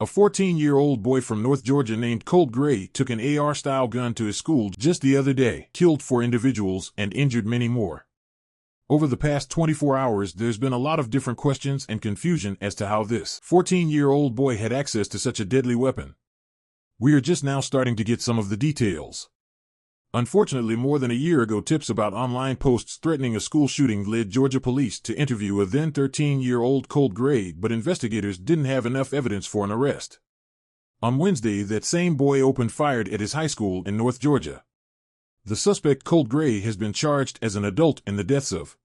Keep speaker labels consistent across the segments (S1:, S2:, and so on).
S1: A 14-year-old boy from North Georgia named Colt Gray took an AR-style gun to his school just the other day, killed 4 individuals and injured many more. Over the past 24 hours, there's been a lot of different questions and confusion as to how this 14-year-old boy had access to such a deadly weapon. We are just now starting to get some of the details. Unfortunately, more than a year ago, tips about online posts threatening a school shooting led Georgia police to interview a then 13-year-old Colt Gray, but investigators didn't have enough evidence for an arrest. On Wednesday, that same boy opened fire at his high school in North Georgia. The suspect, Colt Gray, has been charged as an adult in the deaths of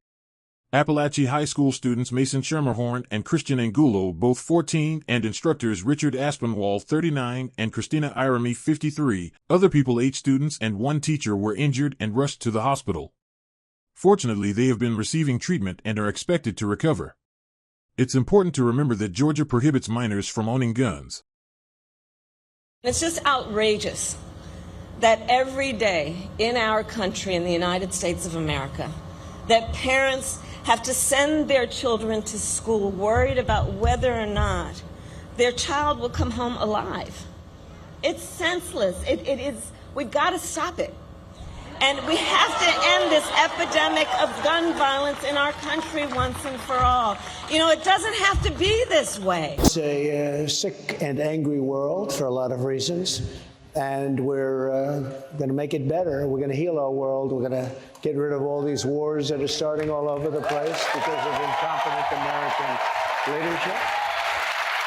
S1: Appalachia High School students Mason Schermerhorn and Christian Angulo, both 14, and instructors Richard Aspinwall, 39, and Christina Irami, 53. Other people, 8 students and 1 teacher, were injured and rushed to the hospital. Fortunately, they have been receiving treatment and are expected to recover. It's important to remember that Georgia prohibits minors from owning guns.
S2: It's just outrageous that every day in our country, in the United States of America, that parents have to send their children to school worried about whether or not their child will come home alive. It's senseless. It is. We've got to stop it. And we have to end this epidemic of gun violence in our country once and for all. You know, it doesn't have to be this way.
S3: It's a sick and angry world for a lot of reasons. And we're going to make it better. We're going to heal our world. We're going to get rid of all these wars that are starting all over the place because of incompetent American leadership.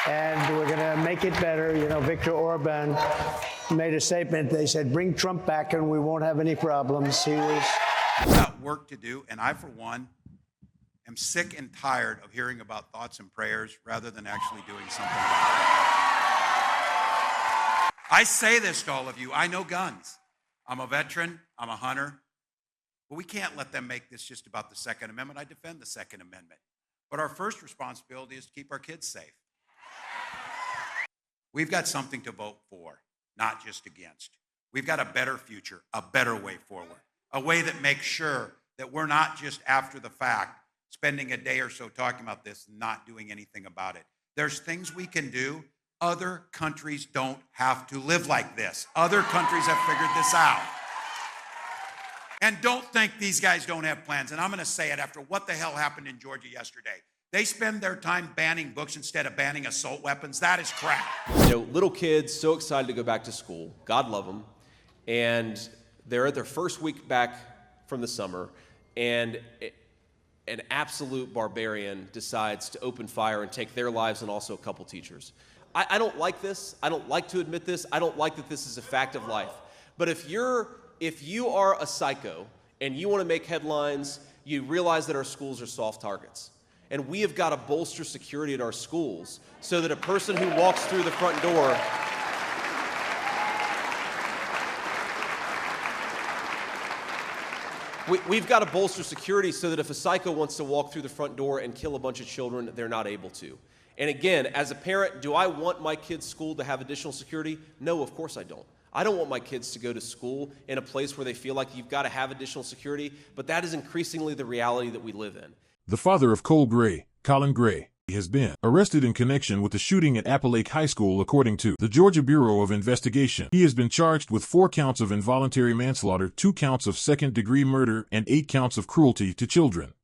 S3: And we're going to make it better. You know, Viktor Orban made a statement. They said, bring Trump back and we won't have any problems. He was...
S4: We've got work to do, and I, for one, am sick and tired of hearing about thoughts and prayers rather than actually doing something about it. I say this to all of you. I know guns. I'm a veteran. I'm a hunter. But we can't let them make this just about the Second Amendment. I defend the Second Amendment. But our first responsibility is to keep our kids safe. We've got something to vote for, not just against. We've got a better future, a better way forward, a way that makes sure that we're not just after the fact spending a day or so talking about this and not doing anything about it. There's things we can do. Other countries don't have to live like this. Other countries have figured this out. And don't think these guys don't have plans. And I'm going to say it after what the hell happened in Georgia yesterday. They spend their time banning books instead of banning assault weapons. That is crap.
S5: You know, little kids so excited to go back to school. God love them. And they're at their first week back from the summer, and an absolute barbarian decides to open fire and take their lives and also a couple teachers. I don't like this. I don't like to admit this. I don't like that this is a fact of life. But if you are a psycho and you want to make headlines, you realize that our schools are soft targets. And we have got to bolster security at our schools so that a person who walks through the front door we've got to bolster security so that if a psycho wants to walk through the front door and kill a bunch of children, they're not able to. And again, as a parent, do I want my kids' school to have additional security? No, of course I don't. I don't want my kids to go to school in a place where they feel like you've got to have additional security, but that is increasingly the reality that we live in.
S1: The father of Colt Gray, Colin Gray, has been arrested in connection with the shooting at Appalachia High School, according to the Georgia Bureau of Investigation. He has been charged with 4 counts of involuntary manslaughter, 2 counts of second-degree murder, and 8 counts of cruelty to children.